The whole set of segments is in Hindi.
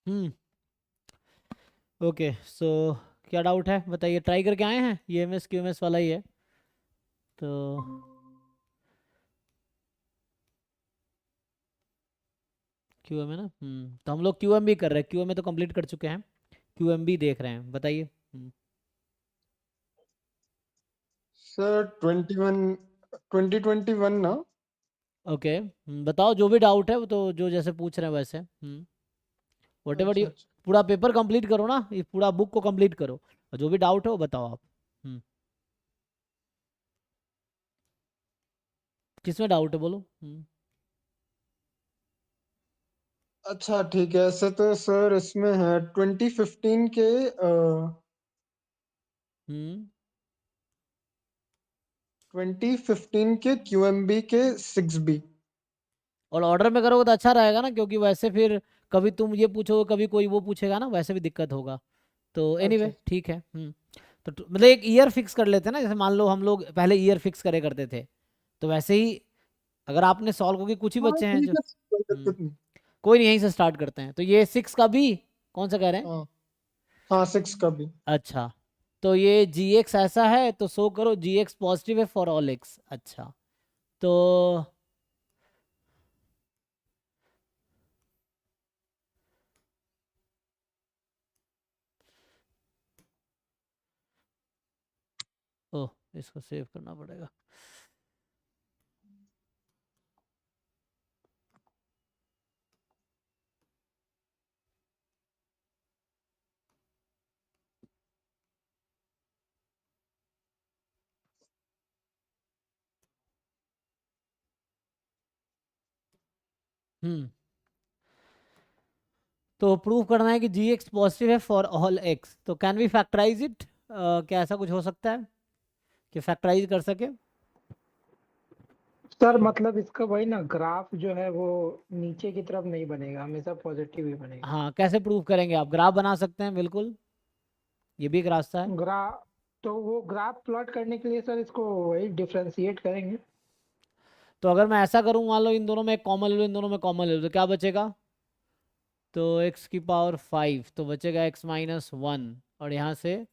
हम्म। ओके सो क्या डाउट है बताइए, ट्राई करके आए हैं, ये M S Q M S वाला ही है तो। क्यू एम है ना, तो हम लोग क्यू एम भी कर रहे हैं, क्यू एम ए तो कंप्लीट कर चुके हैं, क्यू एम भी देख रहे हैं, बताइए। सर 2021 ना। ओके बताओ जो भी डाउट है वो तो, जो जैसे पूछ रहे हैं वैसे। वट एवर अच्छा यू, अच्छा। पूरा पेपर कंप्लीट करो ना, ये पूरा बुक को कंप्लीट करो, और जो भी डाउट है वो बताओ आप। किसमें डाउट है बोलो। अच्छा ठीक है, ऐसे तो सर इसमें है 2015 के अ, हम्म 2015 के क्यूएमबी के 6B। और ऑर्डर में करोगे तो अच्छा रहेगा ना, क्योंकि वैसे फिर कभी तुम ये पूछोगे कभी कोई वो पूछेगा ना, वैसे भी दिक्कत होगा। तो अच्छा एनीवे अच्छा। ठीक है। तो मतलब एक ईयर फिक्स कर लेते हैं ना, जैसे मान लो हम लोग पहले ईयर फिक्स करे करते थे, तो वैसे ही अगर आपने सॉल्व होगी, कुछ ही हाँ बच्चे हैं जो। ठीक है, कोई दिक्कत नहीं। कोई नहीं, यहीं से स्टार्ट करते हैं, तो ये सिक्स का भी कौन सा कह रहे हैं। हाँ हाँ, 6 का भी। अच्छा, तो ये जी एक्स ऐसा है तो शो करो जी एक्स पॉजिटिव है फॉर ऑल एक्स। अच्छा तो ओह, इसको सेव करना पड़ेगा। हम्म तो प्रूव करना है कि जी एक्स पॉजिटिव है फॉर ऑल एक्स, तो कैन वी फैक्टराइज इट, क्या ऐसा कुछ हो सकता है कि फैक्टराइज कर सके। सर मतलब इसका वही ना, ग्राफ जो है वो नीचे की तरफ नहीं बनेगा, हमेशा पॉजिटिव ही बनेगा। हाँ कैसे प्रूव करेंगे, आप ग्राफ बना सकते हैं बिल्कुल, ये भी एक रास्ता है। ग्राफ, तो वो ग्राफ प्लॉट करने के लिए सर इसको वही डिफरेंशिएट करेंगे। तो अगर मैं ऐसा करूँ, मान लो इन दोनों में एक कॉमन ले लो, इन दोनों में कॉमन ले लो, तो क्या बचेगा, तो एक्स की पावर 5 तो बचेगा एक्स माइनस वन, और यहाँ से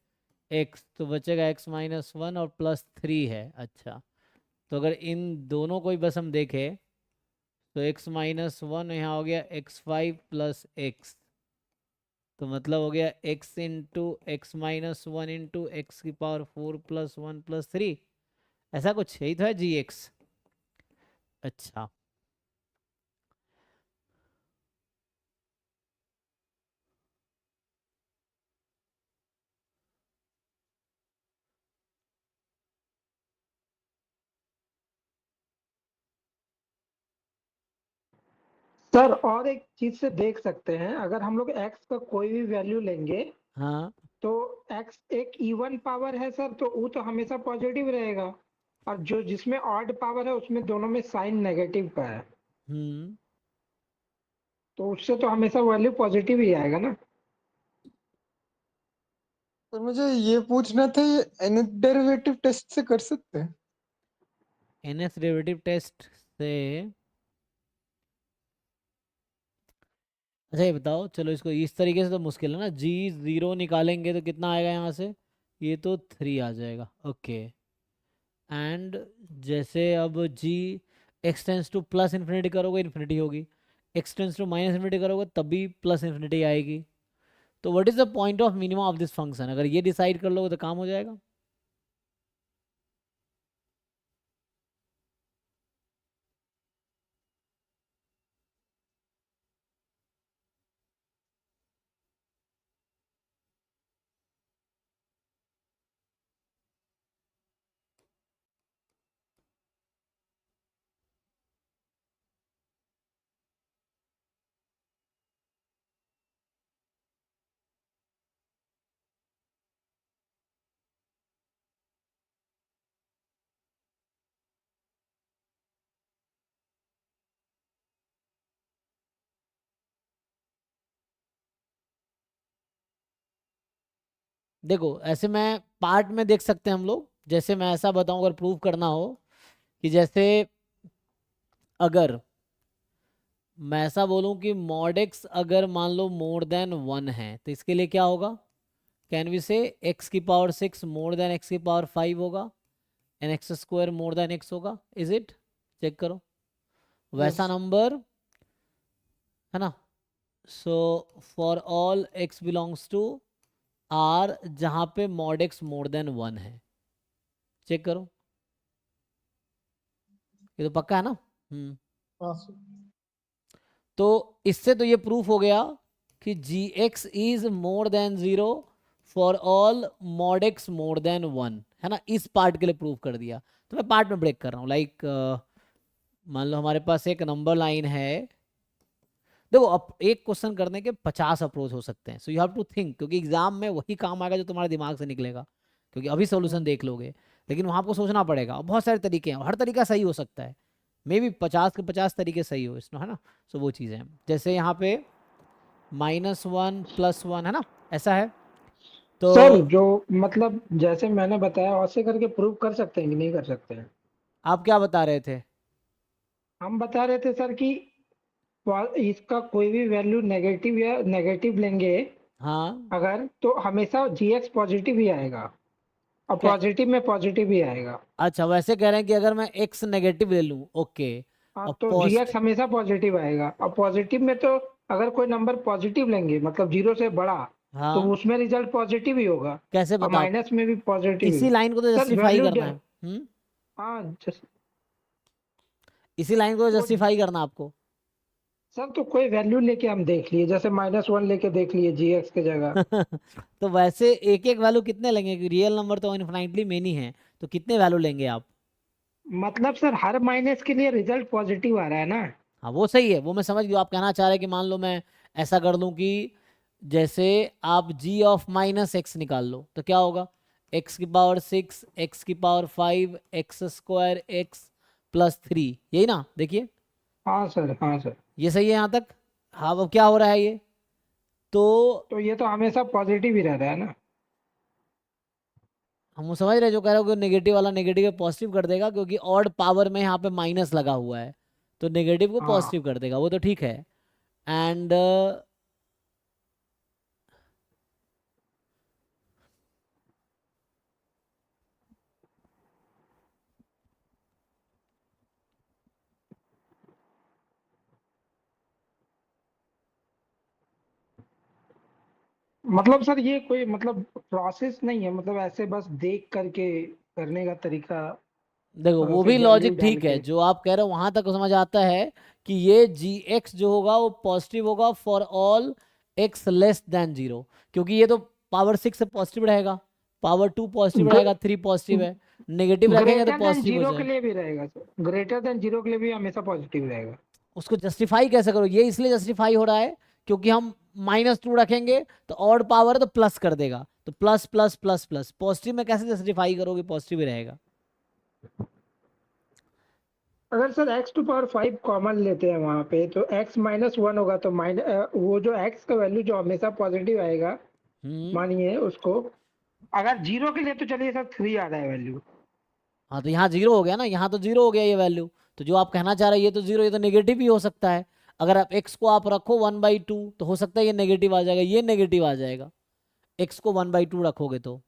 एक्स तो बचेगा एक्स माइनस वन और प्लस थ्री है। अच्छा, तो अगर इन दोनों को ही बस हम देखें, तो एक्स माइनस वन यहाँ हो गया एक्स फाइव प्लस एक्स, तो मतलब हो गया x into x minus one into x की power four plus one plus three, ऐसा कुछ यही तो है जी एक्स। अच्छा सर और एक चीज से देख सकते हैं, अगर हम लोग x का कोई भी वैल्यू लेंगे हाँ। तो x एक इवन पावर है सर, तो वो तो हमेशा पॉजिटिव रहेगा। और जो जिसमें ऑड पावर है उसमें दोनों में साइन नेगेटिव का है, हम्म तो उससे तो हमेशा वैल्यू पॉजिटिव ही आएगा ना। तो मुझे ये पूछना था, ये nth डेरिवेटिव टेस्ट से कर सकते हैं? एन एस डेरिवेटिव टेस्ट से। अच्छा ये बताओ, चलो इसको इस तरीके से तो मुश्किल है ना, जी ज़ीरो निकालेंगे तो कितना आएगा यहाँ से, ये तो थ्री आ जाएगा। ओके, एंड जैसे अब g x tends to plus infinity करोगे इन्फिनिटी होगी, x tends to minus infinity करोगे तब भी प्लस इन्फिनिटी आएगी। तो what is the point of minimum of this function, अगर ये डिसाइड कर लोगे तो काम हो जाएगा। देखो ऐसे मैं पार्ट में देख सकते हैं हम लोग, जैसे मैं ऐसा बताऊं अगर प्रूव करना हो, कि जैसे अगर मैं ऐसा बोलूं कि मॉड एक्स अगर मान लो मोर देन 1 है तो इसके लिए क्या होगा? कैन वी से एक्स की पावर 6 मोर देन एक्स की पावर 5 होगा and x square more than x होगा। Is it? चेक करो वैसा यस नंबर है ना। So for all x belongs to R जहां पे मॉड एक्स मोर देन 1 है। चेक करो, ये तो पक्का है ना। हाँ सर। तो इससे तो ये प्रूफ हो गया कि g x is more than 0 for all mod x more than 1, है ना। इस पार्ट के लिए प्रूफ कर दिया। तो मैं पार्ट में ब्रेक कर रहा हूँ। लाइक मान लो हमारे पास एक नंबर लाइन है। देखो अब एक क्वेश्चन करने के 50 अप्रोच हो सकते हैं, so you have to think, क्योंकि एग्जाम में वही काम आएगा जो तुम्हारे दिमाग से निकलेगा। क्योंकि अभी सॉल्यूशन देख लोगे, लेकिन वहां आपको सोचना पड़ेगा। और बहुत सारे तरीके हैं, हर तरीका सही हो सकता है। मे बी 50 के 50 तरीके सही हो इसमें, है ना। सो वो चीज़ें हैं, जैसे यहाँ पे -1 +1 है ना, ऐसा है। तो सर जो मतलब जैसे मैंने बताया वैसे करके प्रूव कर सकते हैं कि नहीं कर सकते हैं? आप क्या बता रहे थे? हम बता रहे थे सर कि इसका कोई भी वैल्यू नेगेटिव या नेगेटिव लेंगे हाँ, अगर, तो हमेशा जीएक्स पॉजिटिव ही आएगा और क्या? पॉजिटिव में पॉजिटिव ही आएगा। अच्छा, वैसे कह रहे हैं कि अगर मैं x नेगेटिव ले लूँ, ओके, हाँ, और तो पोस्ट, जीएक्स हमेशा पॉजिटिव आएगा और पॉजिटिव में तो अगर कोई नंबर पॉजिटिव लेंगे मतलब जीरो से बड़ा, तो हाँ, उसमें रिजल्ट पॉजिटिव ही होगा कैसे और बता? माइनस में भी पॉजिटिव ही। इसी लाइन को तो सर जस्टिफाई वैल्यू करना है। हम्म, हाँ इसी लाइन को तो तो जस्टिफाई करना आपको। सर तो कोई वैल्यू लेके हम देख लिए, जैसे -1 लेके देख लिए जीएक्स की जगह। तो वैसे एक एक वैल्यू कितने लेंगे? रियल नंबर तो इनफिनाइटली मेनी है, तो कितने वैल्यू लेंगे आप? मतलब सर हर माइनस के लिए रिजल्ट पॉजिटिव आ रहा है ना। हाँ वो सही है, वो मैं समझ गया। आप कहना चाह रहे हैं कि मान लो मैं ऐसा कर दूं कि जैसे आप g ऑफ -x निकाल लो तो क्या होगा? x की पावर 6, x की पावर 5, एक्स स्क्वायर x +3, यही ना। देखिए हाँ सर, हाँ सर। ये सही है यहाँ तक। हाँ, अब क्या हो रहा है ये? तो तो ये तो हमेशा पॉजिटिव ही रह रहा है ना। हम वो समझ रहे हैं, जो कह रहे हो कि नेगेटिव वाला नेगेटिव को पॉजिटिव कर देगा, क्योंकि ऑड पावर में यहाँ पे माइनस लगा हुआ है, तो नेगेटिव को हाँ पॉजिटिव कर देगा, वो तो ठीक है। एंड मतलब सर ये कोई मतलब प्रोसेस नहीं है, मतलब ऐसे बस देख करके करने का तरीका देखो और वो फिर भी वैल्यू लॉजिक डाल ठीक है, के। जो आप कह रहे हो वहां तक समझ आता है कि ये जी एक्स जो होगा वो पॉजिटिव होगा for all x less than 0, क्योंकि ये तो पावर 6 से पॉजिटिव रहेगा, पावर 2 पॉजिटिव रहेगा, 3 पॉजिटिव है, नेगेटिव रखेंगे तो ग्रेटर देन पॉजिटिव हो जीरो के जाए। लिए भी रहेगा सर, ग्रेटर देन जीरो के लिए भी हमेशा पॉजिटिव रहेगा। उसको जस्टिफाई कैसे करो? ये इसलिए जस्टिफाई हो रहा है क्योंकि हम -2 रखेंगे तो ऑड पावर तो प्लस कर देगा, तो plus plus plus plus, positive में कैसे जस्टिफाई करोगे? पॉजिटिव ही रहेगा। अगर सर x⁵ कॉमन लेते हैं वहां पे, तो x-1 होगा तो वो जो x का वैल्यू जो हमेशा पॉजिटिव आएगा, हम्म, मानिए उसको, अगर जीरो के लिए तो चलिए सर 3 आ रहा है वैल्यू। हाँ तो यहाँ 0 हो गया ना, यहाँ तो 0 हो गया ये वैल्यू। तो जो आप कहना चाह रहे हैं ये तो 0, ये तो नेगेटिव ही हो सकता है। अगर आप x को आप रखो 1/2 तो हो सकता है ये नेगेटिव आ जाएगा, ये नेगेटिव आ जाएगा, x को 1/2 रखोगे तो।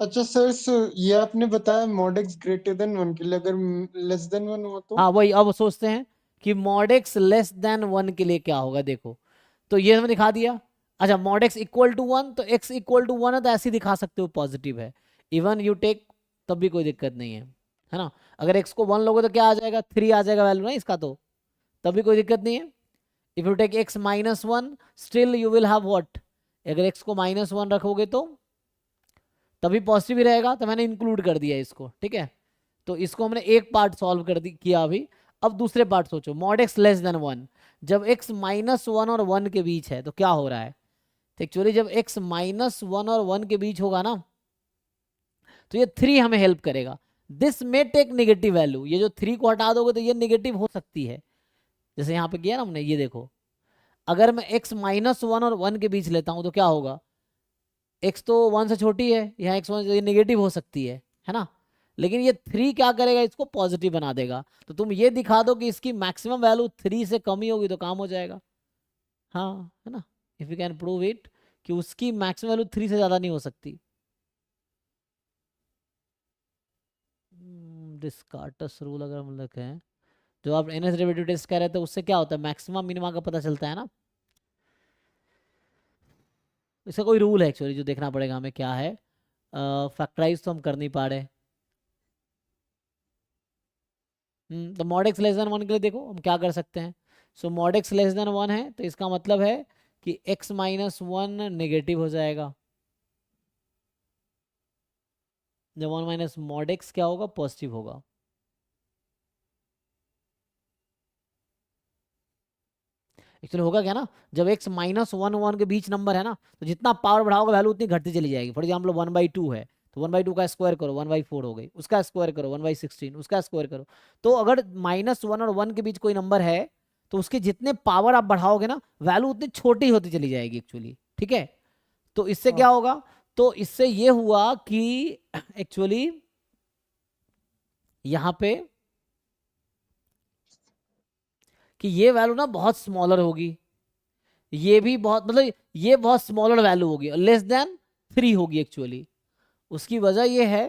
अच्छा सर, ये आपने बताया मॉड एक्स ग्रेटर देन 1 के लिए, अगर लेस देन 1 हो तो? हाँ वही, अब सोचते हैं कि मॉड x लेस देन 1 के लिए क्या होगा। देखो तो ये हमें दिखा दिया। अच्छा, मॉड x इक्वल टू 1, तो x इक्वल टू 1 है तो ऐसे ही दिखा सकते हो पॉजिटिव है, इवन यू टेक, तब भी कोई दिक्कत नहीं है ना। अगर x को 1 लोगे तो क्या आ जाएगा? 3 आ जाएगा वैल्यू ना इसका, तो तब भी कोई दिक्कत नहीं है। If you take x -1 still you will have what? अगर x को -1 रखोगे तो तभी पॉजिटिव ही रहेगा, तो मैंने इंक्लूड कर दिया इसको, ठीक है। तो इसको हमने एक पार्ट सॉल्व किया अभी। अब दूसरे पार्ट सोचो, मॉड x लेस देन 1, जब x -1 और 1 के बीच है तो क्या हो रहा है? तो एक्चुअली जब x -1 और 1 के बीच होगा ना, तो ये 3 हमें हेल्प करेगा। This may take negative value, ये जो 3 को हटा दोगे तो ये नेगेटिव हो सकती है, जैसे यहाँ पे किया ना हमने। ये देखो, अगर मैं x -1 और 1 के बीच लेता हूँ तो क्या होगा? x तो 1 से छोटी है, यहाँ x1 ये नेगेटिव हो सकती है ना। लेकिन ये 3 क्या करेगा, इसको पॉजिटिव बना देगा। तो तुम ये दिखा दो कि इसकी मैक्सिमम वैल्यू 3 से कम ही होगी तो काम हो जाएगा। हाँ, है ना। If you can prove it कि उसकी मैक्सिमम वैल्यू 3 से ज्यादा नहीं हो सकती। डिस्कार्टस रूल अगर हम लिखे हैं, जो आप एनएस डेरिवेटिव टेस्ट कर रहे थे, उससे क्या होता है, मैक्सिमम मिनिमा का पता चलता है ना। इसका कोई रूल है एक्चुअली जो देखना पड़ेगा हमें, क्या है। फैक्टराइज तो हम कर नहीं पा रहे। तो मॉड एक्स लेस देन 1 के लिए देखो हम क्या कर सकते हैं। सो मॉड एक्स लेस देन 1 है तो इसका मतलब है कि x माइनस 1 नेगेटिव हो जाएगा, जब 1 माइनस मॉड एक्स क्या होगा, पॉजिटिव होगा। एक्चुअली होगा क्या ना, जब x माइनस 1 के बीच नंबर है ना, तो जितना पावर बढ़ाओगे वैल्यू उतनी घटती चली जाएगी। फॉर एग्जाम्पल 1/2 है तो 1/2 का स्क्वायर करो 1/4 हो गई, उसका स्क्वायर करो 1/16, उसका स्क्वायर करो। तो अगर -1 और 1 के बीच कोई नंबर है तो उसके जितने पावर आप बढ़ाओगे ना, वैल्यू उतनी छोटी होती चली जाएगी एक्चुअली। ठीक है, तो इससे क्या हाँ होगा, तो इससे ये हुआ कि एक्चुअली यहां पे कि ये वैल्यू ना बहुत स्मॉलर होगी, ये भी बहुत, मतलब ये बहुत स्मॉलर वैल्यू होगी, लेस देन 3 होगी एक्चुअली। उसकी वजह ये है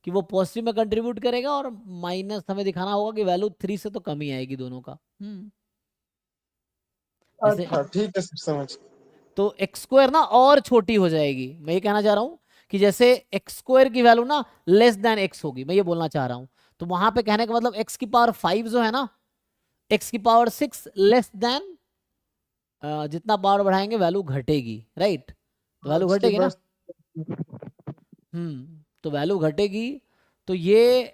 कि वो पॉजिटिव में कंट्रीब्यूट करेगा और माइनस हमें दिखाना होगा कि वैल्यू 3 से तो कम ही आएगी दोनों का। जैसे अच्छा ठीक है सर, समझ गया। तो एक्स स्क्वायर ना और छोटी हो जाएगी। मैं ये कहना चाह रहा हूं कि जैसे एक्स स्क्वायर की वैल्यू ना लेस देन एक्स होगी, मैं ये बोलना चाह रहा हूं। तो वहां पे कहने का मतलब एक्स की पावर 5 जो है ना, एक्स की पावर 6 लेस देन, जितना पावर बढ़ाएंगे वैल्यू घटेगी, राइट। तो हाँ वैल्यू उसके घटेगी ना। बाद तो वैल्यू घटेगी। तो ये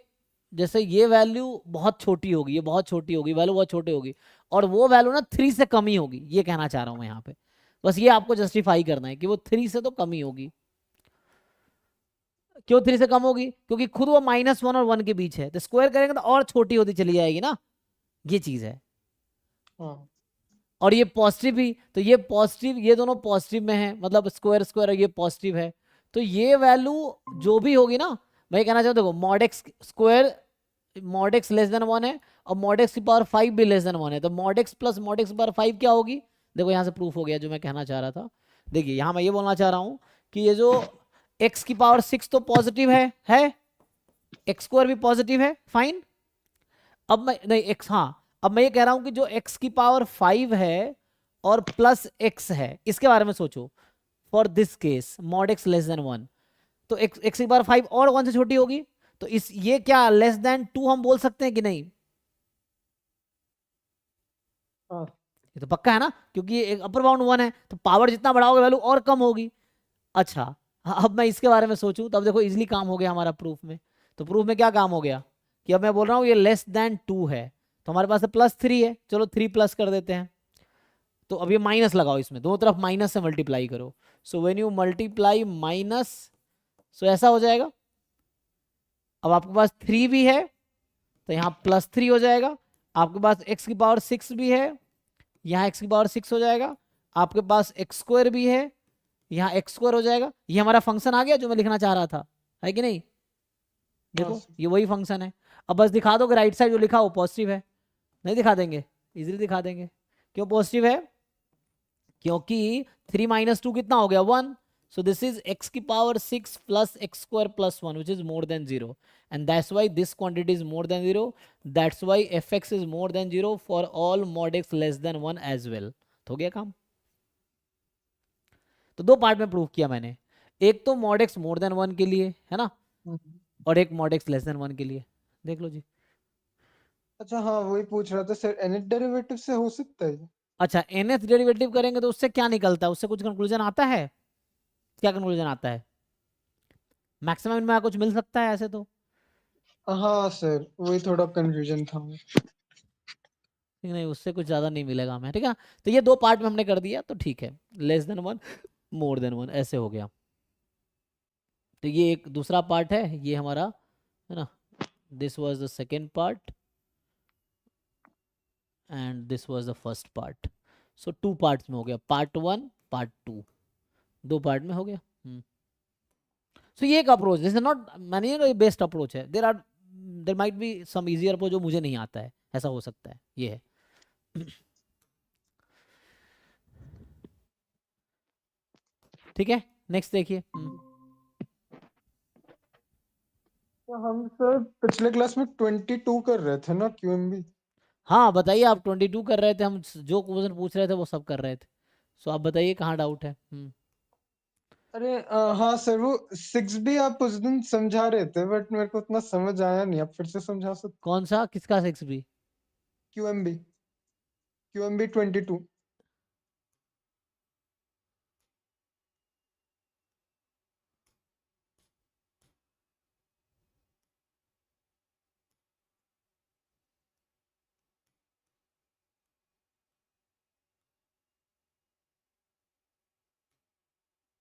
जैसे ये वैल्यू बहुत छोटी होगी, ये बहुत छोटी होगी, वैल्यू बहुत छोटी होगी, और वो वैल्यू ना 3 से कम ही होगी, ये कहना चाह रहा हूं मैं यहाँ पे। बस ये आपको जस्टिफाई करना है कि वो 3 से तो कम ही होगी। क्यों 3 से कम होगी, क्योंकि खुद वो -1 और 1 के बीच है, तो स्क्वायर करेंगे तो और छोटी होती चली जाएगी ना, ये चीज है। हाँ और ये पॉजिटिव भी, तो ये पॉजिटिव, ये दोनों पॉजिटिव में है, मतलब स्क्वायर स्क्वायर ये पॉजिटिव है। तो ये वैल्यू जो भी होगी ना, मैं ये कहना चाहता हूँ, देखो mod x square, mod x less than 1 है और मॉड एक्स की पावर 5 भी लेस देन 1 है, तो mod x plus mod x की पावर 5 क्या होगी। देखो यहाँ से प्रूफ हो गया जो मैं कहना चाह रहा था। देखिए यहाँ मैं ये बोलना चाह रहा हूँ कि ये जो एक्स की पावर 6 तो पॉजिटिव है, एक्स स्क्वायर भी पॉजिटिव है, फाइन। अब मैं नहीं एक्स, हाँ, अब मैं ये कह रहा हूं कि जो x की पावर 5 है और प्लस x है, इसके बारे में सोचो। For this case mod x less than 1, तो x की पावर 5 और 1 से छोटी होगी, तो इस ये क्या लेस देन 2 हम बोल सकते हैं कि नहीं। हाँ ये तो पक्का है ना, क्योंकि ये एक अपर बाउंड 1 है, तो पावर जितना बढ़ाओगे वैल्यू और कम होगी। अच्छा, अब मैं इसके बारे में सोचूं, तब देखो इजिली काम हो गया हमारा प्रूफ में। तो प्रूफ में क्या काम हो गया कि अब मैं बोल रहा हूं ये लेस देन 2 है, तो हमारे पास +3 है, चलो 3 प्लस कर देते हैं। तो अब ये माइनस लगाओ, इसमें दोनों तरफ माइनस से मल्टीप्लाई करो। So when you multiply minus, so ऐसा हो जाएगा। अब आपके पास 3 भी है तो यहाँ +3 हो जाएगा। आपके पास x की पावर 6 भी है, यहाँ x की पावर 6 हो जाएगा। आपके पास x स्क्वायर भी है, यहाँ x स्क्वायर हो जाएगा। ये हमारा फंक्शन आ गया जो मैं लिखना चाह रहा था, है कि नहीं। हाँ देखो सर। ये वही फंक्शन है। अब बस दिखा दो कि राइट साइड जो लिखा वो पॉजिटिव है। नहीं दिखा देंगे, इजीली दिखा देंगे। क्यों पॉजिटिव है, क्योंकि 3 - 2 कितना हो गया 1। सो दिस इज x की power 6 plus x square plus 1 which is more than 0, and that's why this quantity is more than 0। That's why fx is more than 0 for all mod x less than 1 as well. हो गया काम। तो दो पार्ट में प्रूव किया मैंने, एक तो mod x मोर देन 1 के लिए है ना, हम्म। और एक mod x लेस देन 1 के लिए। देख लो जी। अच्छा हाँ वही पूछ रहा था सर, nth डेरिवेटिव से हो सकता है? अच्छा, nth डेरिवेटिव करेंगे तो उससे क्या निकलता है, उससे कुछ कंक्लूजन आता है, क्या कंक्लूजन आता है। मैक्सिमम में कुछ मिल सकता है ऐसे तो। हाँ सर वही थोड़ा कंफ्यूजन था। ठीक, नहीं उससे कुछ ज्यादा नहीं मिलेगा हमें, ठीक है। तो ये दो पार्ट में हमने कर दिया तो ठीक है, लेस देन 1 मोर देन 1 ऐसे हो गया। तो ये एक दूसरा पार्ट है, ये हमारा है ना, this was the second part and this was the first part. So 2 parts में हो गया, पार्ट 1 पार्ट 2, दो पार्ट में हो गया। सो ये एक अप्रोच, दिस इज नॉट, मैंने ये बेस्ट अप्रोच है, there might be some easier approach जो मुझे नहीं आता है, ऐसा हो सकता है, ये है। ठीक है, नेक्स्ट देखिए। तो हम सर पिछले क्लास में 22 कर रहे थे ना QMB। हाँ बताइए, आप 22 कर रहे थे, हम जो क्वेश्चन पूछ रहे थे वो सब कर रहे थे। सो आप बताइए कहाँ डाउट है। अरे हाँ सर, वो 6B आप उस दिन समझा रहे थे बट मेरे को उतना समझ आया नहीं, आप फिर से समझा सकते? कौन सा, किसका 6B? QMB, QMB 22।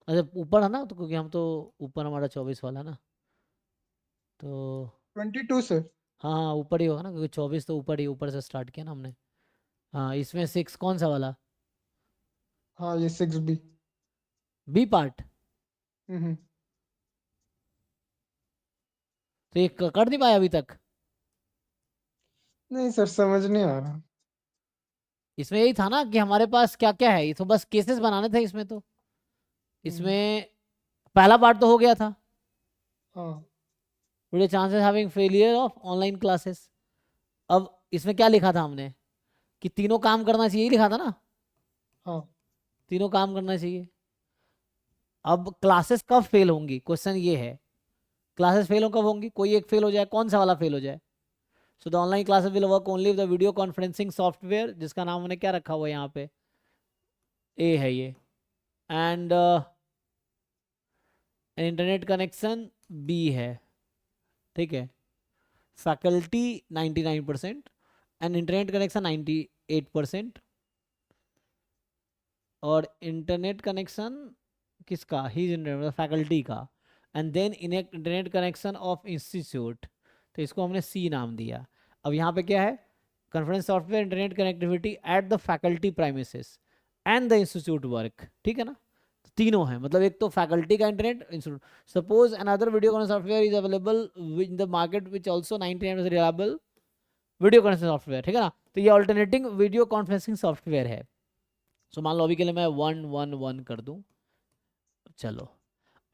अच्छा ऊपर है ना, तो क्योंकि हम तो ऊपर हमारा 24 वाला ना, तो 22 सर। हाँ हाँ ऊपर ही होगा ना, क्योंकि 24 तो ऊपर ही, ऊपर से स्टार्ट किया ना हमने। हाँ इसमें 6 कौन सा वाला? हाँ ये 6B। B part. हम्म। तो ये कर नहीं पाया अभी तक? नहीं सर, समझ नहीं आ रहा। इसमें यही था ना कि हमारे पास क्या क्या है, ये तो बस केसेस बनाने थे इसमें तो। हम्म, इसमें पहला पार्ट तो हो गया था, हाँ today chances having failure of online classes. अब इसमें क्या लिखा था हमने, कि तीनों काम करना चाहिए, लिखा था ना, हाँ तीनों काम करना चाहिए। अब क्लासेस कब फेल होंगी, क्वेश्चन ये है, क्लासेस फेल कब होंगी, कोई एक फेल हो जाए, कौन सा वाला फेल हो जाए? So the online classes will work only with the video conferencing software, जिसका नाम हमने क्या रखा हुआ है यहाँ पे, ए है ये, एंड इंटरनेट कनेक्शन बी है। ठीक है, फैकल्टी 99% एंड इंटरनेट कनेक्शन 98%, और इंटरनेट कनेक्शन किसका, ही इंटरनेट फैकल्टी का, and then internet connection of institute, तो इसको हमने सी नाम दिया। अब यहाँ पे क्या है, conference software internet connectivity at the faculty premises and the institute work, ठीक है ना, तो तीनों हैं, मतलब एक तो फैकल्टी का internet, institute. Suppose another video conference software is available in the market which also 99% reliable video conferencing software, ठीक है ना, तो ये ऑल्टरनेटिंग वीडियो कॉन्फ्रेंसिंग सॉफ्टवेयर है। सो मान लो अभी के लिए मैं 111 कर दूं, चलो।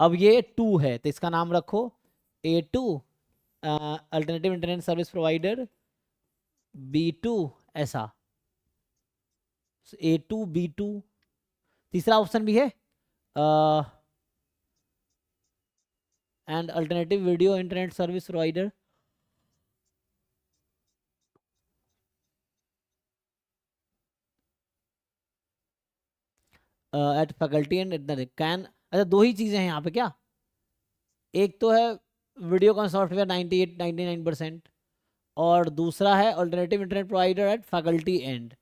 अब ये 2 है तो इसका नाम रखो A2 alternative internet service provider, B2 ऐसा, A2 B2। तीसरा ऑप्शन भी है and alternative video internet service provider, at faculty and can. अच्छा दो ही चीजें हैं यहाँ पे क्या, एक तो है वीडियो कॉन सॉफ्टवेयर 98-99%, और दूसरा है alternative internet provider at faculty and,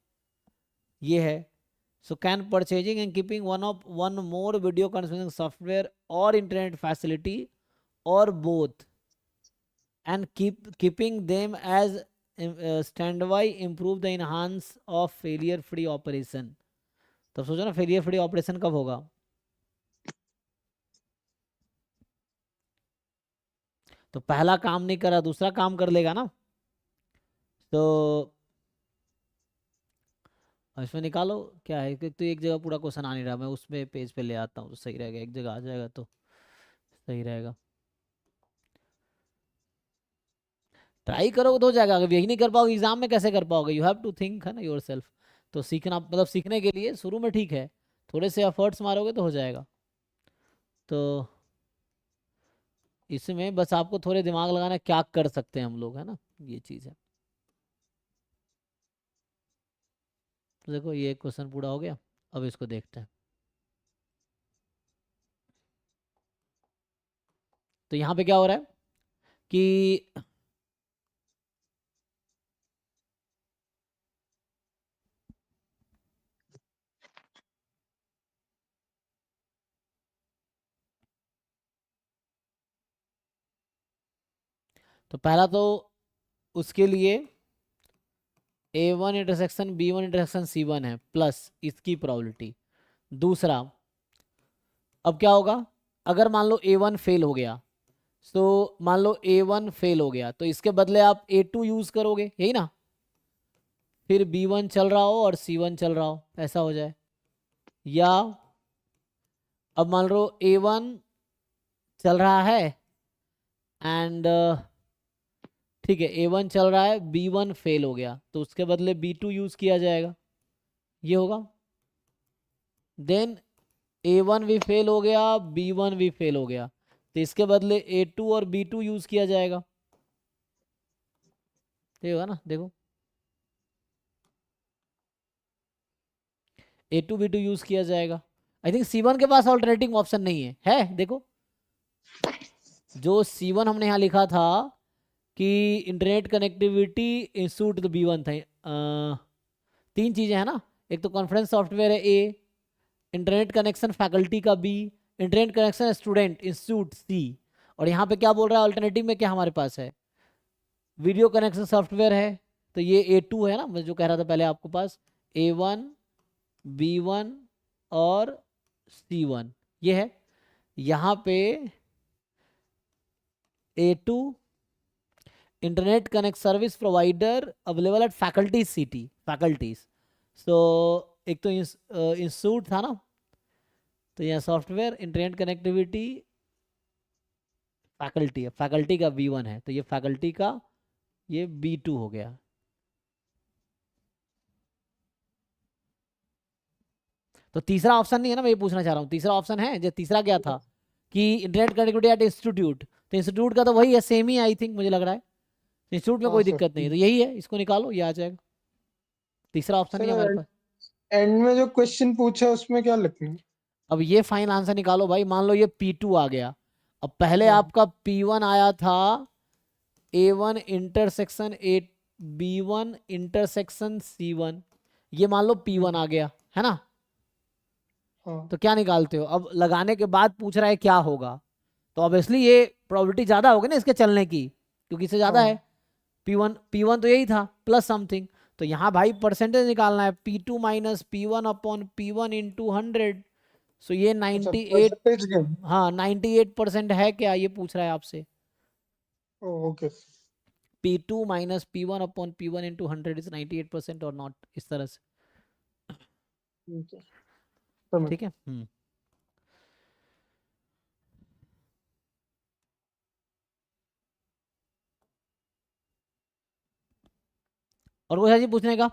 ये है। So can purchasing and keeping one more video conferencing software और इंटरनेट फैसिलिटी और both and keeping them as standby improve the enhance of failure free operation. तो सोचो ना फेलियर फ्री ऑपरेशन कब होगा, तो पहला काम नहीं करा दूसरा काम कर लेगा ना, तो इसमें निकालो क्या है, तो एक जगह पूरा क्वेश्चन आ नहीं रहा, मैं उसमें पेज पे ले आता हूँ तो सही रहेगा, एक जगह आ जाएगा तो सही रहेगा। ट्राई करोगे तो हो जाएगा, अगर यही नहीं कर पाओगे एग्जाम में कैसे कर पाओगे, यू हैव टू थिंक है ना योर सेल्फ। तो सीखना मतलब सीखने के लिए शुरू में ठीक है, थोड़े से एफर्ट्स मारोगे तो हो जाएगा। तो इसमें बस आपको थोड़े दिमाग लगाना क्या कर सकते हैं हम लोग, है ना, ये चीज़ है। तो देखो ये क्वेश्चन पूरा हो गया, अब इसको देखते हैं। तो यहाँ पे क्या हो रहा है कि तो पहला तो उसके लिए A1 intersection B1 intersection C1 है प्लस इसकी प्रोबेबिलिटी। दूसरा अब क्या होगा, अगर मान लो A1 फेल हो गया, तो मान लो A1 फेल हो गया तो इसके बदले आप A2 यूज करोगे, यही ना। फिर B1 चल रहा हो और C1 चल रहा हो, ऐसा हो जाए। या अब मान लो A1 चल रहा है एंड ठीक है, A1 चल रहा है, B1 फेल हो गया तो उसके बदले B2 यूज किया जाएगा, ये होगा। देन A1 भी फेल हो गया, B1 भी फेल हो गया तो इसके बदले A2 और B2 यूज किया जाएगा, ये होगा ना। देखो A2 B2 यूज किया जाएगा। आई थिंक C1 के पास ऑल्टरनेटिंग ऑप्शन नहीं है देखो जो C1 हमने यहाँ लिखा था कि इंटरनेट कनेक्टिविटी इंस्टीट्यूट तो B1 था। तीन चीजें हैं ना, एक तो कॉन्फ्रेंस सॉफ्टवेयर है A, इंटरनेट कनेक्शन फैकल्टी का B, internet connection student institute C। और यहाँ पे क्या बोल रहा है अल्टरनेटिव में, क्या हमारे पास है वीडियो कनेक्शन सॉफ्टवेयर है, तो ये A2 है ना, मैं जो कह रहा था पहले आपको पास A1 B1 और C1 ये है। यहाँ पे A2 internet connect service provider available at faculties city, faculties. So एक तो इंस्टीट्यूट था ना, तो यहाँ सॉफ्टवेयर इंटरनेट कनेक्टिविटी फैकल्टी है, फैकल्टी का B1 है तो ये फैकल्टी का ये B2 हो गया। तो तीसरा ऑप्शन नहीं है ना, मैं ये पूछना चाह रहा हूँ तीसरा ऑप्शन है जो तीसरा क्या था कि इंटरनेट कनेक्टिविटी एट इंस्टीट्यूट, तो इंस्टीट्यूट का तो वही है, सेम ही आई थिंक मुझे लग रहा है, इंस्टीट्यूट में हाँ कोई सर। दिक्कत नहीं है, तो यही है, इसको निकालो ये आ जाएगा। तीसरा ऑप्शन नहीं है हमारे सर पास। एंड में जो क्वेश्चन पूछा उसमें क्या लिखना है? अब ये फाइनल आंसर निकालो भाई, मान लो ये P2 आ गया, अब पहले हाँ आपका P1 आया था A1 intersection A B1 intersection C1, ये मान लो P1 आ गया है ना। हाँ तो क्या निकालते हो, अब लगाने के बाद पूछ रहा है क्या होगा, तो ऑब्वियसली ये प्रोबेबिलिटी ज्यादा होगी ना इसके चलने की, क्योंकि इससे ज्यादा है। हाँ P1 तो यही था प्लस समथिंग, तो यहाँ भाई परसेंटेज निकालना है P2 minus P1 upon P1 into 100। सो ये अच्छा 98, परसेंटेज गेम। हाँ 98% है क्या, ये पूछ रहा है आपसे। Okay P2 minus P1 upon P1 into 100 is 98% और नॉट, इस तरह से, समझ। ठीक है। और कोई चीज पूछने का,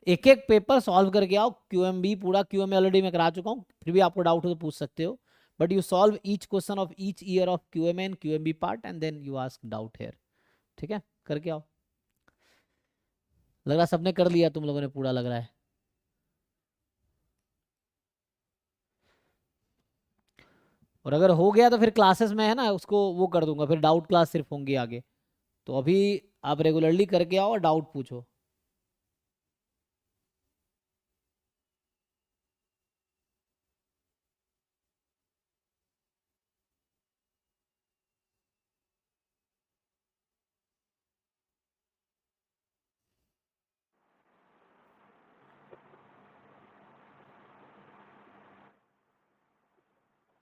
एक एक पेपर सॉल्व करके आओ, QMB पूरा QMA ऑलरेडी मैं करा चुका हूँ, फिर भी आपको डाउट हो तो पूछ सकते हो, but you solve each question of each year of QMA and QMB part and then you ask doubt here, ठीक है, करके आओ। लग रहा सबने कर लिया, तुम लोगों ने पूरा लग रहा है। और अगर हो गया तो फिर क्लासेस में है ना उसको वो कर दूंगा, फिर डाउट क्लास सिर्फ होंगी आगे, तो अभी आप रेगुलरली करके आओ और डाउट पूछो।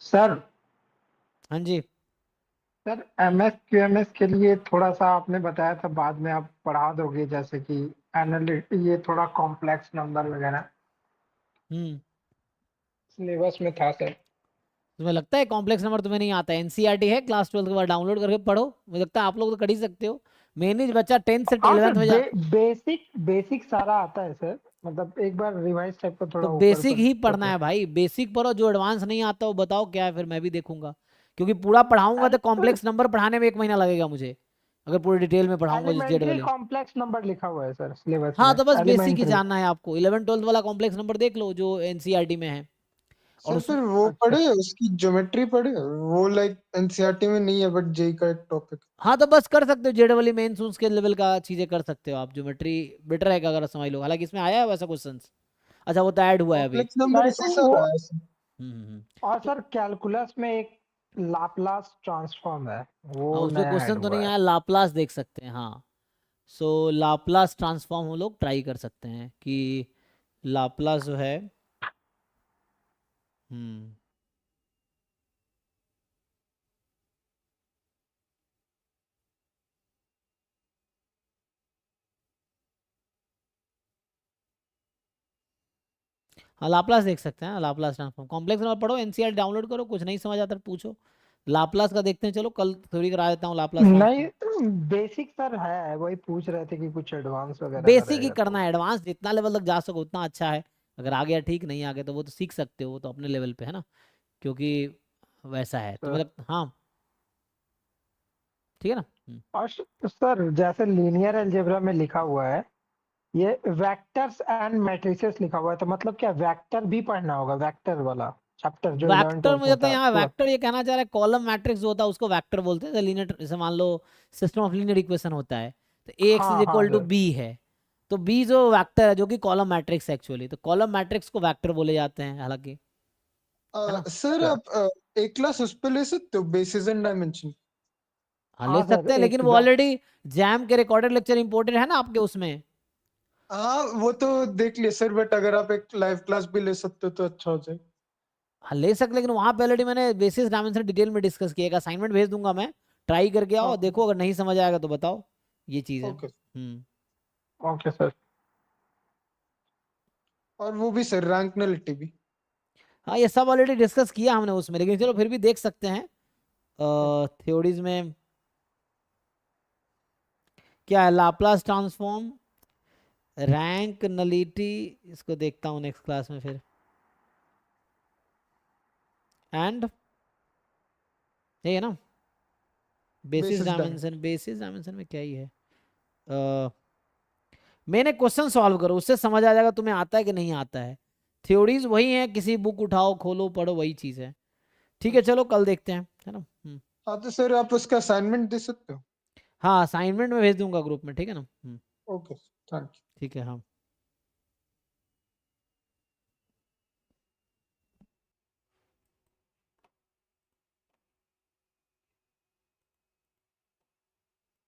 सर हाँ जी। सर MS QMS के लिए थोड़ा सा आपने बताया था, बाद में आप पढ़ा दोगे, जैसे कि एनालिट ये थोड़ा कॉम्प्लेक्स नंबर वगैरह सिलेबस में था सर। तुम्हें लगता है कॉम्प्लेक्स नंबर तुम्हें नहीं आता है, NCERT है क्लास 12 के बाद डाउनलोड करके पढ़ो, मुझे लगता है आप लोग तो कर ही सकते हो, मेनली बच्चा 10th से हाँ 11th सर, में जा। बेसिक बेसिक सारा आता है सर, मतलब एक बार रिवाइज टाइप का तो थोड़ा ऊपर बेसिक ऊपर ही पढ़ना करके। है भाई, बेसिक पढ़ो, जो एडवांस नहीं आता वो बताओ क्या है, फिर मैं भी देखूंगा, क्योंकि पूरा पढ़ाऊंगा तो कॉम्प्लेक्स नंबर पढ़ाने में 1 महीना लगेगा मुझे, अगर पूरी डिटेल में पढ़ाऊंगा जिस जेड एलिमेंट्री वाले। कॉम्प्लेक्स नंबर लिखा हुआ है सर सिलेबस हाँ में, तो बस बेसिक ही एलिमेंट्री। जानना है आपको, 11 12 वाला कॉम्प्लेक्स नंबर देख लो जो NCERT में है। और सर उसमें फिर वो अच्छा पढ़े, उसकी ज्योमेट्री पढ़े, वो लाइक एनसीईआरटी में नहीं है बट जेई का एक टॉपिक। हाँ तो बस कर सकते हो, जेड वाली मेंस उसके लेवल का चीजें कर सकते हो आप, ज्योमेट्री बेटर है अगर समझ लो, हालांकि इसमें आया है वैसा क्वेश्चंस, अच्छा वो तो ऐड हुआ है अभी। कॉम्प्लेक्स नंबर नहीं इसी तो से वो, रहा है सर। हम्म। और सर कैलकुलस में एक लाप्लास ट्रांसफॉर्म है, हाँ वो उसमें नया ऐड क्वेश्चन तो हुआ नहीं है। आया, लाप्लास देख सकते हैं हाँ। सो लाप्लास ट्रांसफॉर्म हम लोग ट्राई कर सकते हैं कि लाप्लास जो है हम्म। हाँ लाप्लास देख सकते हैं, लाप्लास ट्रांसफॉर्म कॉम्प्लेक्स नंबर पढ़ो, एनसीईआरटी डाउनलोड करो, कुछ नहीं समझ आता तो पूछो। लाप्लास का देखते हैं, चलो कल थ्योरी करा देता हूँ लाप्लास नहीं ट्रांसफॉर्म। बेसिक सर है, वही पूछ रहे थे कि कुछ एडवांस वगैरह का बेसिक ही रहेगा करना तो। है, एडवांस जितना लेवल तक जा सको उतना अच्छा है। अगर आ गया ठीक, नहीं आ गया तो वो तो सीख सकते हो, वो तो अपने लेवल पे है ना, क्योंकि वैसा है तो सर मतलब हाँ ठीक है ना। और सर जैसे लीनियर अलजेब्रा में लिखा हुआ है ये वेक्टर्स एंड मैट्रिसेस लिखा हुआ है, तो मतलब क्या वेक्टर भी पढ़ना होगा, वेक्टर वाला चैप्टर जो 11 वेक्टर 12 मुझे में तो था यहाँ पूरा। वेक्टर ये कहना चाह रहा है, कॉलम मैट्रिक्स जो होता है उसको वेक्टर बोलते हैं। लीनियर, जैसे मान लो सिस्टम ऑफ लीनियर इक्वेशन होता है, तो ए एक्स इज हाँ हाँ इक्वल टू सर। बी है, तो बी जो वेक्टर है जो कि कॉलम मैट्रिक्स है एक्चुअली, तो कॉलम मैट्रिक्स को वेक्टर बोले जाते हैं हालांकि, है ना। सर अच्छा। आप एक क्लास उस पे ले सकते हो, बेसिस एंड डायमेंशन। हाँ ले हाँ सर सकते हैं, लेकिन एक वो ऑलरेडी जैम के रिकॉर्डेड लेक्चर इंपोर्टेड है ना आपके उसमें। हाँ वो तो देख लिया सर, बट अगर आप एक लाइव क्लास भी ले सकते हो तो अच्छा हो जाए। हाँ ले सकते, लेकिन वहां पे ऑलरेडी मैंने बेसिस डायमेंशन डिटेल में डिस्कस किया, एक असाइनमेंट भेज दूंगा मैं, ट्राई करके आओ, ओके देखो अगर नहीं समझ आएगा तो बताओ, ये चीज़ है। ओके। Okay sir. और वो भी सर रैंक नलिटी भी। हाँ ये सब ऑलरेडी डिस्कस किया हमने उसमें, लेकिन चलो फिर भी देख सकते हैं। थ्योरीज में क्या है, लाप्लास ट्रांसफॉर्म, रैंक नलिटी, इसको देखता हूँ नेक्स्ट क्लास में फिर, एंड ये है ना basis basis dimension. Dimension. Basis dimension में क्या ही है, मैंने क्वेश्चन सॉल्व करो, उससे समझ आ जाएगा तुम्हें आता है कि नहीं आता है। थ्योरीज वही है, किसी बुक उठाओ खोलो पढ़ो, वही चीज़ है। ठीक है चलो कल देखते हैं, है ना। हाँ तो सर आप उसका असाइनमेंट दे सकते हो। हाँ असाइनमेंट में भेज दूंगा ग्रुप में, ठीक है ना। Okay thank you. ठीक है हाँ।